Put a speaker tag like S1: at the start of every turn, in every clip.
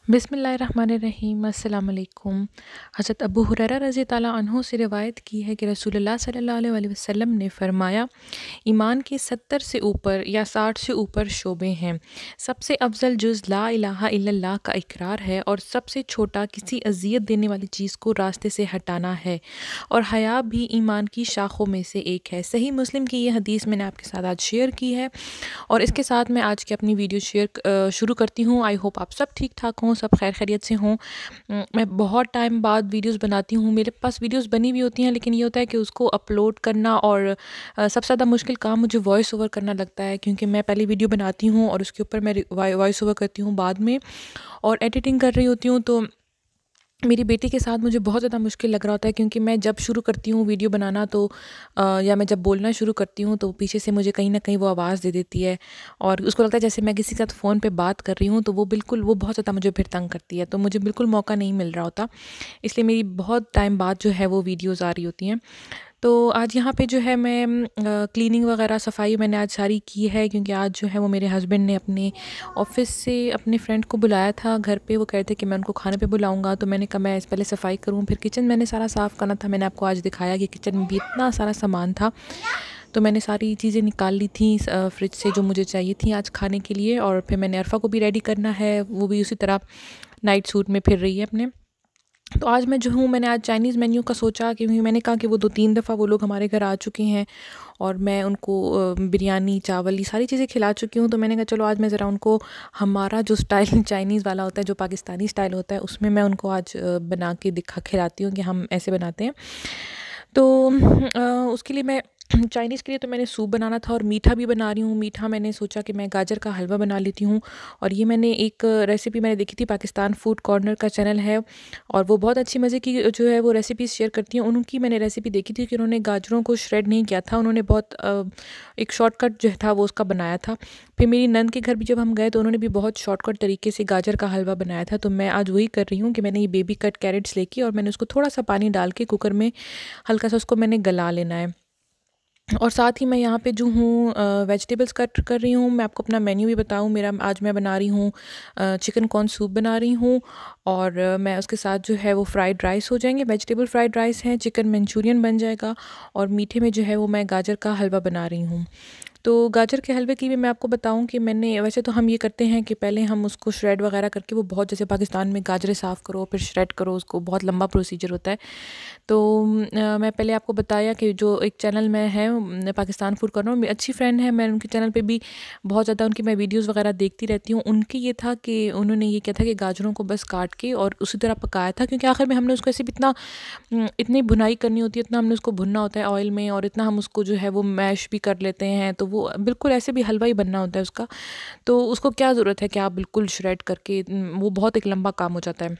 S1: बिस्मिल्लाहिर्रहमानिर्रहीम अस्सलाम वालेकुम। हज़रत अबू हुरैरा रज़ी ताला अन्हु से रिवायत की है कि रसूलुल्लाह सल्लल्लाहु अलैहि वसल्लम ने फ़रमाया, ईमान के 70 से ऊपर या 60 से ऊपर शोबे हैं। सबसे अफ़ज़ल जुज़ ला इलाहा इल्लल्लाह का इकरार है और सबसे छोटा किसी अज़ियत देने वाली चीज़ को रास्ते से हटाना है, और हया भी ईमान की शाखों में से एक है। सही मुस्लिम की ये हदीस मैंने आपके साथ आज शेयर की है, और इसके साथ मैं आज की अपनी वीडियो शुरू करती हूँ। आई होप आप सब ठीक ठाक हों, सब खैर खैरियत से हों। मैं बहुत टाइम बाद वीडियोस बनाती हूँ। मेरे पास वीडियोस बनी हुई होती हैं, लेकिन ये होता है कि उसको अपलोड करना और सबसे ज़्यादा मुश्किल काम मुझे वॉइस ओवर करना लगता है, क्योंकि मैं पहले वीडियो बनाती हूँ और उसके ऊपर मैं वॉइस ओवर करती हूँ बाद में, और एडिटिंग कर रही होती हूँ। तो मेरी बेटी के साथ मुझे बहुत ज़्यादा मुश्किल लग रहा होता है, क्योंकि मैं जब शुरू करती हूँ वीडियो बनाना तो या मैं जब बोलना शुरू करती हूँ तो पीछे से मुझे कहीं न कहीं वो आवाज़ दे देती है, और उसको लगता है जैसे मैं किसी के साथ फ़ोन पे बात कर रही हूँ। तो वो बहुत ज़्यादा मुझे फिर तंग करती है, तो मुझे बिल्कुल मौका नहीं मिल रहा होता। इसलिए मेरी बहुत टाइम बाद जो है वो वीडियोज़ आ रही होती हैं। तो आज यहाँ पे जो है मैं क्लीनिंग वगैरह सफाई मैंने आज सारी की है, क्योंकि आज जो है वो मेरे हस्बैंड ने अपने ऑफ़िस से अपने फ्रेंड को बुलाया था घर पे। वो कह रहे थे कि मैं उनको खाने पे बुलाऊँगा, तो मैंने कहा मैं पहले सफाई करूँ। फिर किचन मैंने सारा साफ़ करना था। मैंने आपको आज दिखाया कि किचन में भी इतना सारा सामान था, तो मैंने सारी चीज़ें निकाल ली थी फ्रिज से जो मुझे चाहिए थी आज खाने के लिए। और फिर मैंने अरफ़ा को भी रेडी करना है, वो भी उसी तरह नाइट सूट में फिर रही है अपने। तो आज मैं जो हूँ, मैंने आज चाइनीज़ मेन्यू का सोचा, क्योंकि मैंने कहा कि वो 2-3 दफ़ा वो लोग हमारे घर आ चुके हैं और मैं उनको बिरयानी, चावल ये सारी चीज़ें खिला चुकी हूँ। तो मैंने कहा चलो आज मैं ज़रा उनको हमारा जो स्टाइल चाइनीज़ वाला होता है, जो पाकिस्तानी स्टाइल होता है, उसमें मैं उनको आज बना के खिलाती हूँ कि हम ऐसे बनाते हैं। तो उसके लिए मैं चाइनीज़ के लिए तो मैंने सूप बनाना था और मीठा भी बना रही हूँ। मीठा मैंने सोचा कि मैं गाजर का हलवा बना लेती हूँ, और ये मैंने एक रेसिपी मैंने देखी थी, पाकिस्तान फूड कॉर्नर का चैनल है और वो बहुत अच्छी मज़े की जो है वो रेसिपीज़ शेयर करती हैं। उनकी मैंने रेसिपी देखी थी कि उन्होंने गाजरों को श्रेड नहीं किया था, उन्होंने बहुत एक शॉर्टकट जो था वो उसका बनाया था। फिर मेरी नंद के घर भी जब हम गए तो उन्होंने भी बहुत शॉर्टकट तरीके से गाजर का हलवा बनाया था। तो मैं आज वही कर रही हूँ कि मैंने ये बेबी कट कैरेट्स लेके और मैंने उसको थोड़ा सा पानी डाल के कुकर में हल्का सा उसको मैंने गला लेना है। और साथ ही मैं यहाँ पे जो हूँ वेजिटेबल्स कट कर रही हूँ। मैं आपको अपना मेन्यू भी बताऊँ, मेरा आज मैं बना रही हूँ चिकन कॉर्न सूप बना रही हूँ, और मैं उसके साथ जो है वो फ्राइड राइस हो जाएंगे, वेजिटेबल फ्राइड राइस है, चिकन मंचूरियन बन जाएगा, और मीठे में जो है वो मैं गाजर का हलवा बना रही हूँ। तो गाजर के हलवे की भी मैं आपको बताऊं कि मैंने, वैसे तो हम ये करते हैं कि पहले हम उसको श्रेड वगैरह करके, वो बहुत जैसे पाकिस्तान में गाजरें साफ़ करो फिर श्रेड करो, उसको बहुत लंबा प्रोसीजर होता है। तो मैं पहले आपको बताया कि जो एक चैनल में है पाकिस्तान फूड कॉर्नर, मेरी अच्छी फ्रेंड है, मैं उनके चैनल पे भी बहुत ज़्यादा उनकी मैं वीडियोस वगैरह देखती रहती हूँ। उनकी ये था कि उन्होंने ये किया था कि गाजरों को बस काट के और उसी तरह पकाया था, क्योंकि आखिर में हमने उसको ऐसे भी इतनी भुनाई करनी होती है, इतना हमने उसको भुनना होता है ऑयल में, और इतना हम उसको जो है वो मैश भी कर लेते हैं, तो वो बिल्कुल ऐसे भी हलवा ही बनना होता है उसका। तो उसको क्या ज़रूरत है कि आप बिल्कुल श्रेड करके, वो बहुत एक लंबा काम हो जाता है।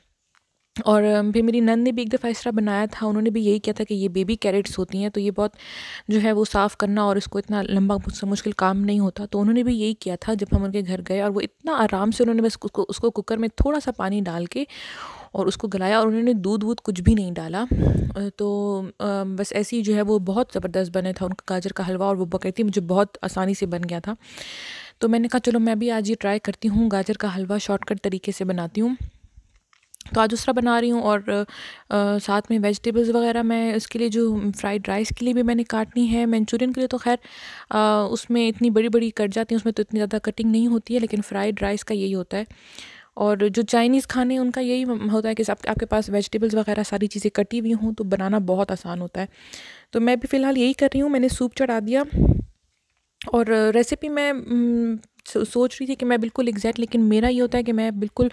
S1: और फिर मेरी नंद ने भी एक दफ़ा इस तरह बनाया था, उन्होंने भी यही किया था कि ये बेबी कैरेट्स होती हैं, तो ये बहुत जो है वो साफ़ करना और इसको इतना लंबा मुझसे मुश्किल काम नहीं होता। तो उन्होंने भी यही किया था जब हम उनके घर गए, और वो इतना आराम से उन्होंने बस उसको उसको कुकर में थोड़ा सा पानी डाल के और उसको गलाया, और उन्होंने दूध वूध कुछ भी नहीं डाला। बस ऐसे ही जो है वो बहुत ज़बरदस्त बने था उनका गाजर का हलवा, और वो कहती मुझे बहुत आसानी से बन गया था। तो मैंने कहा चलो मैं भी आज ये ट्राई करती हूँ, गाजर का हलवा शॉर्टकट तरीके से बनाती हूँ। तो आज दूसरा बना रही हूँ, और साथ में वेजिटेबल्स वगैरह मैं उसके लिए जो फ्राइड राइस के लिए भी मैंने काटनी है। मंचूरियन के लिए तो खैर उसमें इतनी बड़ी बड़ी कट जाती हैं, उसमें तो इतनी ज़्यादा कटिंग नहीं होती है, लेकिन फ़्राइड राइस का यही होता है। और जो चाइनीज़ खाने हैं उनका यही होता है कि आपके पास वेजिटेबल्स वगैरह सारी चीज़ें कटी हुई हों, तो बनाना बहुत आसान होता है। तो मैं भी फ़िलहाल यही कर रही हूँ, मैंने सूप चढ़ा दिया। और रेसिपी मैं सोच रही थी कि मैं बिल्कुल एग्जैक्ट, लेकिन मेरा ये होता है कि मैं बिल्कुल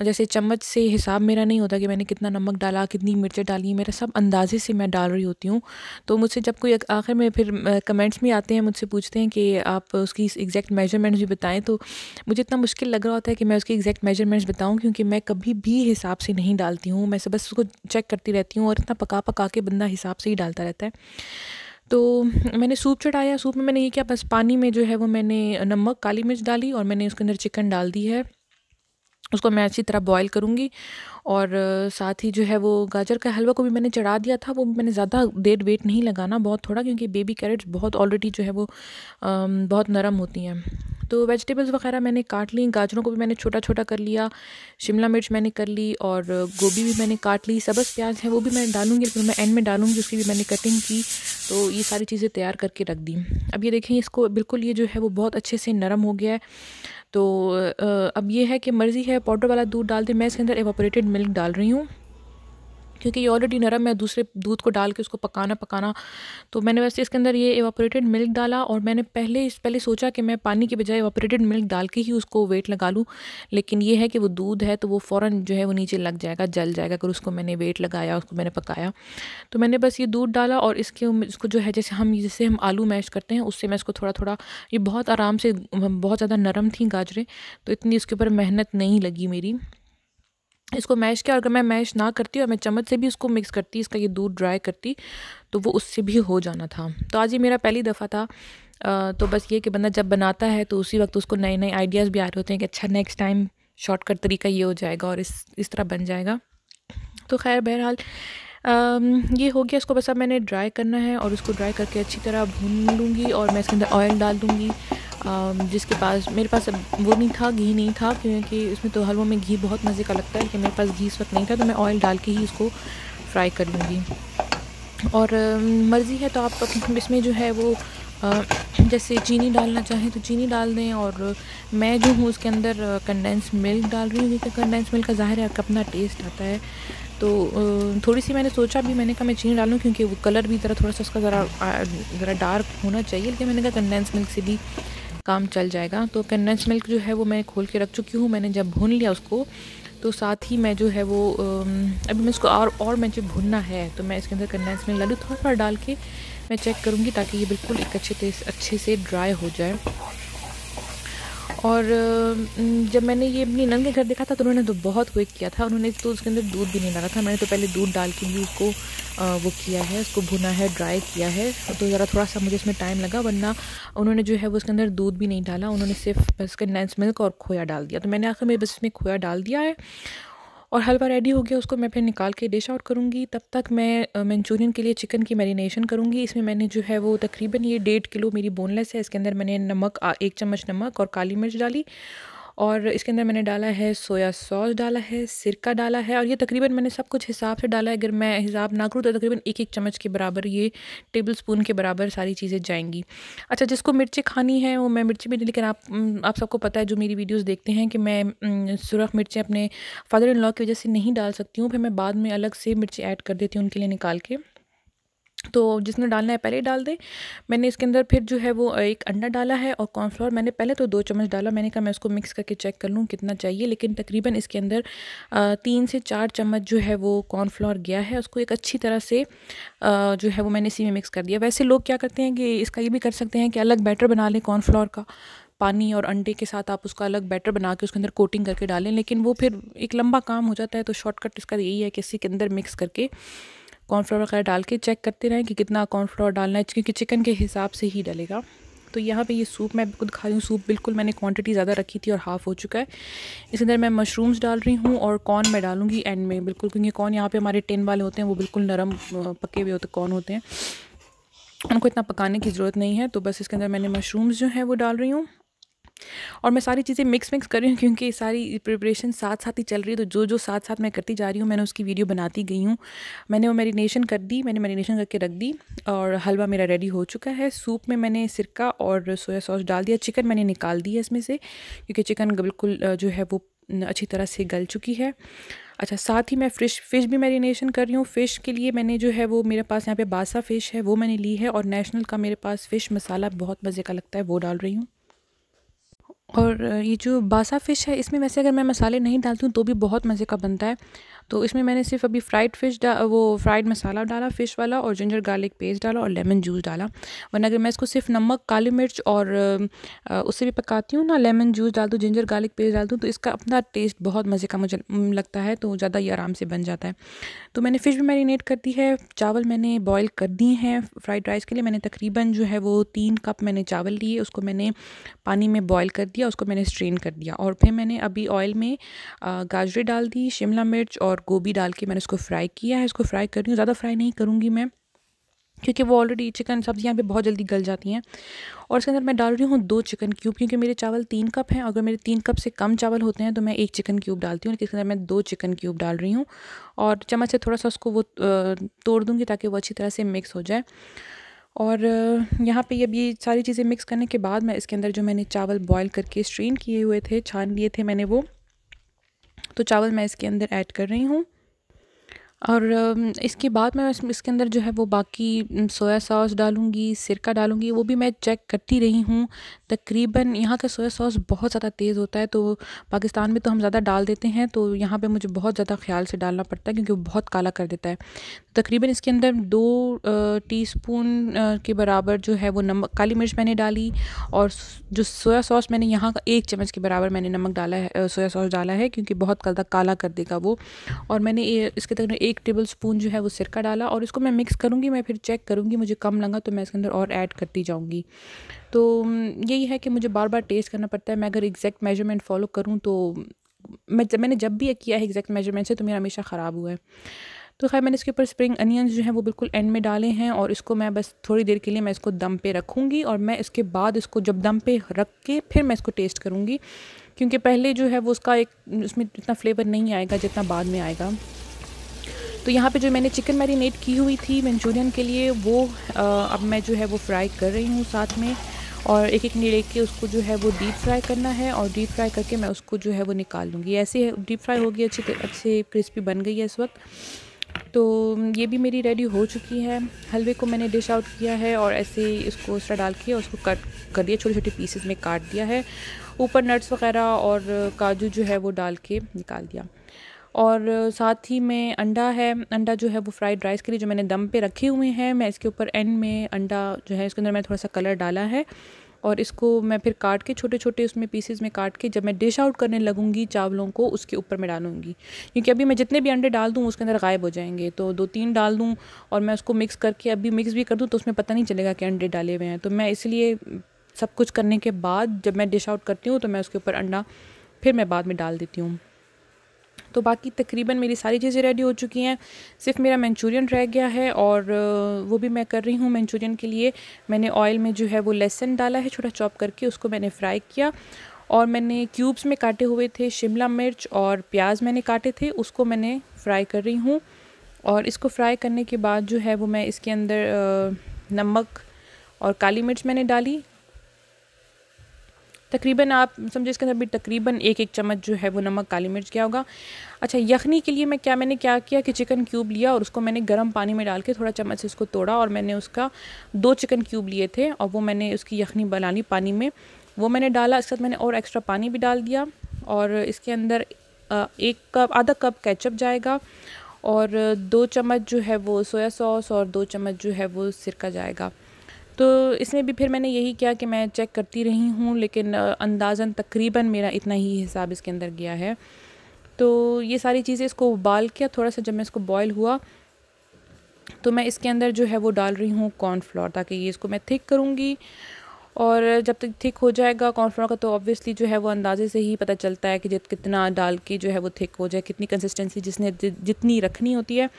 S1: जैसे चम्मच से हिसाब मेरा नहीं होता कि मैंने कितना नमक डाला, कितनी मिर्चें डाली, मेरा सब अंदाज़े से मैं डाल रही होती हूँ। तो मुझसे जब कोई आखिर में फिर कमेंट्स में आते हैं, मुझसे पूछते हैं कि आप उसकी एग्जैक्ट मेजरमेंट्स भी बताएं, तो मुझे इतना मुश्किल लग रहा होता है कि मैं उसकी एग्जैक्ट मेजरमेंट्स बताऊँ, क्योंकि मैं कभी भी हिसाब से नहीं डालती हूँ। मैं बस उसको चेक करती रहती हूँ, और इतना पका पका के बंदा हिसाब से ही डालता रहता है। तो मैंने सूप चढ़ाया, सूप में मैंने ये किया, बस पानी में जो है वो मैंने नमक, काली मिर्च डाली, और मैंने उसके अंदर चिकन डाल दी है, उसको मैं अच्छी तरह बॉईल करूँगी। और साथ ही जो है वो गाजर का हलवा को भी मैंने चढ़ा दिया था, वो भी मैंने ज़्यादा देर वेट नहीं लगाना, बहुत थोड़ा, क्योंकि बेबी कैरेट्स बहुत ऑलरेडी जो है वो बहुत नरम होती हैं। तो वेजिटेबल्स वगैरह मैंने काट ली, गाजरों को भी मैंने छोटा छोटा कर लिया, शिमला मिर्च मैंने कर ली, और गोभी भी मैंने काट ली, सब्ज़ प्याज है वो भी मैं डालूँगी, लेकिन मैं एंड में डालूँगी, उसकी भी मैंने कटिंग की। तो ये सारी चीज़ें तैयार करके रख दी। अब ये देखें, इसको बिल्कुल ये जो है वो बहुत अच्छे से नरम हो गया है। तो अब ये है कि मर्ज़ी है, पाउडर वाला दूध डाल दें, मैं इसके अंदर एवापोरेटेड मिल्क डाल रही हूँ, क्योंकि ये ऑलरेडी नरम है, दूसरे दूध को डाल के उसको पकाना। तो मैंने वैसे इसके अंदर ये एवापोरेटेड मिल्क डाला, और मैंने पहले सोचा कि मैं पानी की बजाय एवापोरेटेड मिल्क डाल के ही उसको वेट लगा लूँ, लेकिन ये है कि वो दूध है तो वो फ़ौरन जो है वो नीचे लग जाएगा, जल जाएगा अगर उसको मैंने वेट लगाया, उसको मैंने पकाया। तो मैंने बस ये दूध डाला, और इसको जो है जैसे हम आलू मैश करते हैं उससे मैं इसको थोड़ा-थोड़ा, ये बहुत आराम से, बहुत ज़्यादा नरम थी गाजरें, तो इतनी इसके ऊपर मेहनत नहीं लगी मेरी। इसको मैश किया, और अगर मैं मैश ना करती और मैं चम्मच से भी इसको मिक्स करती, इसका ये दूध ड्राई करती, तो वो उससे भी हो जाना था। तो आज ये मेरा पहली दफ़ा था। तो बस ये कि बंदा जब बनाता है तो उसी वक्त उसको नए-नए आइडियाज़ भी आ रहे होते हैं कि अच्छा नेक्स्ट टाइम शॉर्टकट तरीका ये हो जाएगा और इस तरह बन जाएगा। तो ख़ैर बहरहाल ये हो गया। इसको बस अब मैंने ड्राई करना है, और उसको ड्राई करके अच्छी तरह भून लूँगी, और मैं इसके अंदर ऑयल डाल दूँगी। जिसके पास, मेरे पास अब वो नहीं था, घी नहीं था, क्योंकि इसमें तो हलवों में घी बहुत मज़े का लगता है, लेकिन मेरे पास घी इस वक्त नहीं था, तो मैं ऑयल डाल के ही इसको फ्राई कर लूँगी। और मर्ज़ी है तो आप इसमें जो है वो जैसे चीनी डालना चाहें तो चीनी डाल दें, और मैं जो हूँ उसके अंदर कंडेंस मिल्क डाल रही हूँ, क्योंकि कंडेंस मिल्क का ज़ाहिर है अपना टेस्ट आता है। तो थोड़ी सी मैंने सोचा भी, मैंने कहा मैं चीनी डालूँ, क्योंकि वो कलर भी थोड़ा सा उसका ज़रा डार्क होना चाहिए, लेकिन मैंने कहा कंडेंस मिल्क से भी काम चल जाएगा। तो कंडेंस मिल्क जो है वो मैं खोल के रख चुकी हूँ। मैंने जब भून लिया उसको, तो साथ ही मैं जो है वो अभी मैं इसको और मुझे भुनना है, तो मैं इसके अंदर कंडेंस मिल्क डालूँ, थोड़ा डाल के मैं चेक करूँगी, ताकि ये बिल्कुल एक अच्छे से ड्राई हो जाए। और जब मैंने ये अपनी नंद के घर देखा था, तो उन्होंने तो बहुत क्विक किया था, उन्होंने तो उसके अंदर दूध भी नहीं डाला था। मैंने तो पहले दूध डाल के भी उसको वो किया है, उसको भुना है, ड्राई किया है, तो ज़रा थोड़ा सा मुझे इसमें टाइम लगा, वरना उन्होंने जो है वो उसके अंदर दूध भी नहीं डाला, उन्होंने सिर्फ बस कंडेंस मिल्क और खोया डाल दिया। तो मैंने आखिर में बस इसमें खोया डाल दिया है, और हलवा रेडी हो गया। उसको मैं फिर निकाल के डिश आउट करूँगी। तब तक मैं मंचूरियन के लिए चिकन की मैरिनेशन करूँगी। इसमें मैंने जो है वो तकरीबन ये 1.5 किलो मेरी बोनलेस है। इसके अंदर मैंने 1 चम्मच नमक और काली मिर्च डाली, और इसके अंदर मैंने डाला है सोया सॉस, डाला है सिरका, डाला है, और ये तकरीबन मैंने सब कुछ हिसाब से डाला है। अगर मैं हिसाब ना करूँ तो तकरीबन 1 चम्मच के बराबर, ये टेबल स्पून के बराबर सारी चीज़ें जाएंगी। अच्छा, जिसको मिर्ची खानी है वो मैं मिर्ची भी नहीं, लेकिन आप सबको पता है जो मेरी वीडियोस देखते हैं कि मैं सुरख मिर्चें अपने फादर इन लॉ की वजह से नहीं डाल सकती हूँ, फिर मैं बाद में अलग से मिर्ची ऐड कर देती हूँ उनके लिए निकाल के। तो जिसने डालना है पहले ही डाल दे। मैंने इसके अंदर फिर जो है वो 1 अंडा डाला है, और कॉर्नफ्लोर मैंने पहले तो 2 चम्मच डाला। मैंने कहा मैं उसको मिक्स करके चेक कर लूँ कितना चाहिए, लेकिन तकरीबन इसके अंदर 3 से 4 चम्मच जो है वो कॉर्नफ्लोर गया है। उसको एक अच्छी तरह से जो है वो मैंने इसी में मिक्स कर दिया। वैसे लोग क्या करते हैं कि इसका ये भी कर सकते हैं कि अलग बैटर बना लें कॉर्नफ्लोर का, पानी और अंडे के साथ आप उसका अलग बैटर बना के उसके अंदर कोटिंग करके डालें, लेकिन वो फिर एक लंबा काम हो जाता है। तो शॉर्टकट इसका यही है कि इसी के अंदर मिक्स करके कॉर्नफ्लोर वगैरह डाल के चेक करते रहें कि कितना कॉर्नफ्लोर डालना है, क्योंकि चिकन के हिसाब से ही डलेगा। तो यहाँ पे ये सूप मैं खुद खा रही हूँ। सूप बिल्कुल मैंने क्वांटिटी ज़्यादा रखी थी और हाफ़ हो चुका है। इसके अंदर मैं मशरूम्स डाल रही हूँ, और कॉर्न मैं डालूँगी एंड में बिल्कुल, क्योंकि कॉर्न यहाँ पे हमारे टिन वाले होते हैं, वो बिल्कुल नरम पके हुए होते कॉर्न होते हैं, उनको इतना पकाने की ज़रूरत नहीं है। तो बस इसके अंदर मैंने मशरूम्स जो है वो डाल रही हूँ, और मैं सारी चीज़ें मिक्स कर रही हूँ, क्योंकि सारी प्रिपरेशन साथ साथ ही चल रही है। तो जो साथ साथ मैं करती जा रही हूँ, मैंने उसकी वीडियो बनाती गई हूँ। मैंने वो मैरिनेशन कर दी, मैंने मैरिनेशन करके रख दी, और हलवा मेरा रेडी हो चुका है। सूप में मैंने सिरका और सोया सॉस डाल दिया। चिकन मैंने निकाल दी है इसमें से, क्योंकि चिकन बिल्कुल जो है वो अच्छी तरह से गल चुकी है। अच्छा, साथ ही मैं फ़िश भी मैरिनेशन कर रही हूँ। फ़िश के लिए मैंने जो है वो, मेरे पास यहाँ पे बासा फ़िश है, वो मैंने ली है, और नेशनल का मेरे पास फ़िश मसाला बहुत मज़े का लगता है, वो डाल रही हूँ। और ये जो बासा फ़िश है, इसमें वैसे अगर मैं मसाले नहीं डालती हूँ तो भी बहुत मज़े का बनता है। तो इसमें मैंने सिर्फ अभी वो फ्राइड मसाला डाला फ़िश वाला, और जिंजर गार्लिक पेस्ट डाला, और लेमन जूस डाला। वरना अगर मैं इसको सिर्फ नमक, काली मिर्च और उससे भी पकाती हूँ ना, लेमन जूस डाल दूँ, जिंजर गार्लिक पेस्ट डाल दूँ, तो इसका अपना टेस्ट बहुत मज़े का मुझे लगता है, तो ज़्यादा ही आराम से बन जाता है। तो मैंने फ़िश भी मैरिनेट कर दी है। चावल मैंने बॉयल कर दिए हैं फ्राइड राइस के लिए। मैंने तकरीबन जो है वो 3 कप मैंने चावल लिए, उसको मैंने पानी में बॉयल कर दिया, उसको मैंने स्ट्रेन कर दिया और फिर मैंने अभी ऑयल में गाजरें डाल दी, शिमला मिर्च और गोभी डाल के मैंने उसको फ्राई किया है। इसको फ्राई कर रही हूँ, ज़्यादा फ्राई नहीं करूँगी मैं, क्योंकि वो ऑलरेडी चिकन सब्जियाँ पे बहुत जल्दी गल जाती हैं। और इसके अंदर मैं डाल रही हूँ 2 चिकन क्यूब, क्योंकि मेरे चावल 3 कप हैं। अगर मेरे 3 कप से कम चावल होते हैं तो मैं 1 चिकन क्यूब डालती हूँ, लेकिन इसके अंदर मैं 2 चिकन क्यूब डाल रही हूँ और चम्मच से थोड़ा सा उसको वो तोड़ दूँगी ताकि वो अच्छी तरह से मिक्स हो जाए। और यहाँ पे अब ये सारी चीज़ें मिक्स करने के बाद मैं इसके अंदर जो मैंने चावल बॉयल करके स्ट्रेन किए हुए थे, छान लिए थे मैंने वो, तो चावल मैं इसके अंदर ऐड कर रही हूँ। और इसके बाद मैं इसके अंदर जो है वो बाकी सोया सॉस डालूँगी, सिरका डालूँगी। वो भी मैं चेक करती रही हूँ। तकरीबन यहाँ का सोया सॉस बहुत ज़्यादा तेज़ होता है, तो पाकिस्तान में तो हम ज़्यादा डाल देते हैं, तो यहाँ पे मुझे बहुत ज़्यादा ख़्याल से डालना पड़ता है क्योंकि वो बहुत काला कर देता है। तकरीबन इसके अंदर 2 टीस्पून के बराबर जो है वो नमक, काली मिर्च मैंने डाली, और जो सोया सॉस मैंने यहाँ का 1 चम्मच के बराबर मैंने नमक डाला है, सोया सॉस डाला है, क्योंकि बहुत ज़्यादा काला कर देगा वो। और मैंने इसके तक 1 टेबल स्पून जो है वो सिरका डाला और इसको मैं मिक्स करूँगी। मैं फिर चेक करूँगी, मुझे कम लगा तो मैं इसके अंदर और ऐड करती जाऊँगी। तो यही है कि मुझे बार बार टेस्ट करना पड़ता है। मैं अगर एग्जैक्ट मेजरमेंट फॉलो करूँ तो मैंने जब भी किया है एग्जैक्ट मेजरमेंट से तो मेरा हमेशा ख़राब हुआ है। तो खैर मैंने इसके ऊपर स्प्रिंग अनियंस जो हैं वो बिल्कुल एंड में डाले हैं और इसको मैं बस थोड़ी देर के लिए मैं इसको दम पे रखूँगी और मैं इसके बाद इसको जब दम पे रख के फिर मैं इसको टेस्ट करूँगी, क्योंकि पहले जो है वो उसका उसमें इतना फ्लेवर नहीं आएगा जितना बाद में आएगा। तो यहाँ पे जो मैंने चिकन मैरिनेट की हुई थी मंचूरियन के लिए वो अब मैं जो है वो फ्राई कर रही हूँ साथ में, और एक एक लेके उसको जो है वो डीप फ्राई करना है और डीप फ्राई करके मैं उसको जो है वो निकाल लूँगी। ऐसे डीप फ्राई हो गई, अच्छे क्रिस्पी बन गई है इस वक्त। तो ये भी मेरी रेडी हो चुकी है। हलवे को मैंने डिश आउट किया है और ऐसे इसको उसका डाल के उसको कट कर दिया, छोटे छोटे पीसेस में काट दिया है, ऊपर नट्स वगैरह और काजू जो है वो डाल के निकाल दिया। और साथ ही में अंडा है, अंडा जो है वो फ्राइड राइस के लिए जो मैंने दम पे रखे हुए हैं, मैं इसके ऊपर एंड में अंडा जो है इसके अंदर मैं थोड़ा सा कलर डाला है और इसको मैं फिर काट के छोटे छोटे उसमें पीसेस में काट के जब मैं डिश आउट करने लगूंगी चावलों को उसके ऊपर मैं डालूंगी, क्योंकि अभी मैं जितने भी अंडे डाल दूँ उसके अंदर गायब हो जाएंगे। तो 2-3 डाल दूँ और मैं उसको मिक्स करके अभी मिक्स भी कर दूँ तो उसमें पता नहीं चलेगा कि अंडे डाले हुए हैं। तो मैं इसलिए सब कुछ करने के बाद जब मैं डिश आउट करती हूँ तो मैं उसके ऊपर अंडा फिर मैं बाद में डाल देती हूँ। तो बाकी तकरीबन मेरी सारी चीज़ें रेडी हो चुकी हैं, सिर्फ मेरा मंचूरियन रह गया है और वो भी मैं कर रही हूँ। मंचूरियन के लिए मैंने ऑयल में जो है वो लहसुन डाला है छोटा चॉप करके, उसको मैंने फ्राई किया और मैंने क्यूब्स में काटे हुए थे शिमला मिर्च और प्याज मैंने काटे थे, उसको मैंने फ्राई कर रही हूँ। और इसको फ्राई करने के बाद जो है वो मैं इसके अंदर नमक और काली मिर्च मैंने डाली, तकरीबन आप समझे इसके अंदर भी तकरीबन 1-1 चम्मच जो है वो नमक काली मिर्च क्या होगा। अच्छा, यखनी के लिए मैंने क्या किया कि चिकन क्यूब लिया और उसको मैंने गर्म पानी में डाल के थोड़ा चम्मच से उसको तोड़ा और मैंने उसका 2 चिकन क्यूब लिए थे और वो मैंने उसकी यखनी बनानी पानी में वो मैंने डाला। इसके साथ मैंने और एक्स्ट्रा पानी भी डाल दिया और इसके अंदर 1 कप आधा कप केचप जाएगा और 2 चम्मच जो है वो सोया सॉस और 2 चम्मच जो है वो सिरका जाएगा। तो इसमें भी फिर मैंने यही किया कि मैं चेक करती रही हूँ, लेकिन अंदाज़न तकरीबन मेरा इतना ही हिसाब इसके अंदर गया है। तो ये सारी चीज़ें इसको उबाल के थोड़ा सा जब मैं इसको बॉयल हुआ तो मैं इसके अंदर जो है वो डाल रही हूँ कॉर्नफ्लोर, ताकि ये इसको मैं थिक करूँगी। और जब तक थिक हो जाएगा कॉर्नफ्लोर का तो ऑब्वियसली जो है वो अंदाज़े से ही पता चलता है कि कितना डाल के जो है वो थिक हो जाए, कितनी कंसिस्टेंसी जितनी रखनी होती है।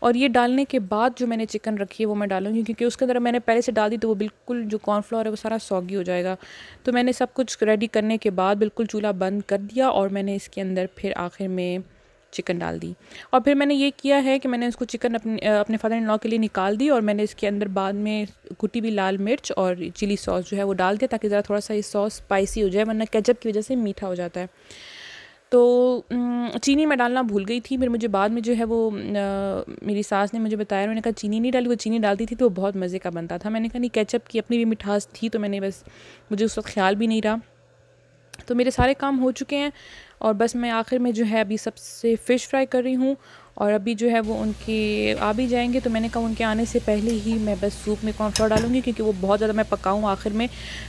S1: और ये डालने के बाद जो मैंने चिकन रखी है वो मैं डालूंगी, क्योंकि उसके अंदर मैंने पहले से डाल दी तो वो बिल्कुल जो कॉर्नफ्लोर है वो सारा सॉगी हो जाएगा। तो मैंने सब कुछ रेडी करने के बाद बिल्कुल चूल्हा बंद कर दिया और मैंने इसके अंदर फिर आखिर में चिकन डाल दी। और फिर मैंने ये किया है कि मैंने उसको चिकन अपने फादर इन लॉ के लिए निकाल दी और मैंने इसके अंदर बाद में कुटी हुई लाल मिर्च और चिली सॉस जो है वो डाल दिया, ताकि ज़रा थोड़ा सा ये सॉस स्पाइसी हो जाए, वरना केचप की वजह से मीठा हो जाता है। तो चीनी मैं डालना भूल गई थी, फिर मुझे बाद में जो है वो मेरी सास ने मुझे बताया, उन्होंने कहा चीनी नहीं डाली, वो चीनी डालती थी तो वो बहुत मज़े का बनता था। मैंने कहा नहीं, केचप की अपनी भी मिठास थी, तो मैंने बस मुझे उस वक्त ख्याल भी नहीं रहा। तो मेरे सारे काम हो चुके हैं और बस मैं आखिर में जो है अभी सबसे फ़िश फ्राई कर रही हूँ और अभी जो है वो उनके आ भी जाएंगे। तो मैंने कहा उनके आने से पहले ही मैं बस सूप में कॉर्नफ्लोर डालूँगी, क्योंकि वो बहुत ज़्यादा मैं पकाऊँ आखिर में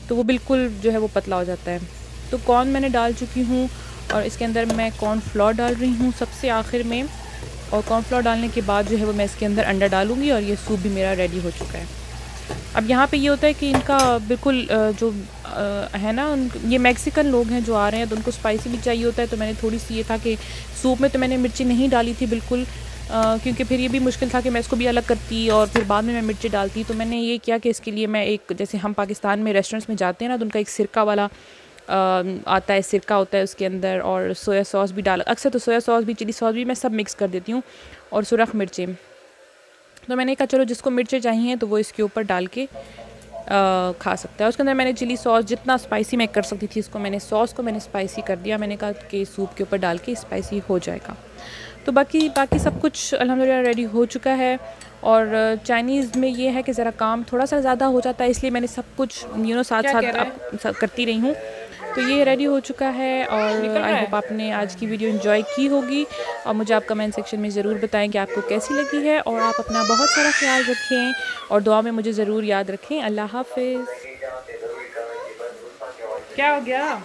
S1: तो वो बिल्कुल जो है वो पतला हो जाता है। तो कॉर्न मैंने डाल चुकी हूँ और इसके अंदर मैं कॉर्नफ्लोर डाल रही हूँ सबसे आखिर में, और कॉर्नफ्लोर डालने के बाद जो है वो मैं इसके अंदर अंडा डालूँगी और ये सूप भी मेरा रेडी हो चुका है। अब यहाँ पे ये होता है कि इनका बिल्कुल जो है ना, ये मैक्सिकन लोग हैं जो आ रहे हैं, तो उनको स्पाइसी भी चाहिए होता है। तो मैंने थोड़ी सी ये था कि सूप में तो मैंने मिर्ची नहीं डाली थी बिल्कुल, क्योंकि फिर ये भी मुश्किल था कि मैं इसको भी अलग करती और फिर बाद में मैं मिर्ची डालती। तो मैंने ये किया कि इसके लिए मैं एक, जैसे हम पाकिस्तान में रेस्टोरेंट्स में जाते हैं ना, तो उनका एक सिरका वाला आता है, सिरका होता है उसके अंदर, और सोया सॉस भी डाल, अक्सर तो सोया सॉस भी, चिली सॉस भी, मैं सब मिक्स कर देती हूँ, और सुरख मिर्चें। तो मैंने कहा चलो जिसको मिर्चें चाहिए तो वो इसके ऊपर डाल के खा सकता है। उसके अंदर मैंने चिली सॉस, जितना स्पाइसी मैं कर सकती थी इसको, मैंने सॉस को मैंने स्पाइसी कर दिया। मैंने कहा कि सूप के ऊपर डाल के स्पाइसी हो जाएगा। तो बाकी सब कुछ अल्हम्दुलिल्लाह रेडी हो चुका है। और चाइनीज़ में ये है कि ज़रा काम थोड़ा सा ज़्यादा हो जाता है, इसलिए मैंने सब कुछ साथ साथ करती रही हूँ। तो ये रेडी हो चुका है, और आई होप आपने आज की वीडियो एंजॉय की होगी, और मुझे आप कमेंट सेक्शन में ज़रूर बताएं कि आपको कैसी लगी है। और आप अपना बहुत सारा ख्याल रखें और दुआ में मुझे ज़रूर याद रखें। अल्लाह हाफ़िज़।
S2: क्या हो गया?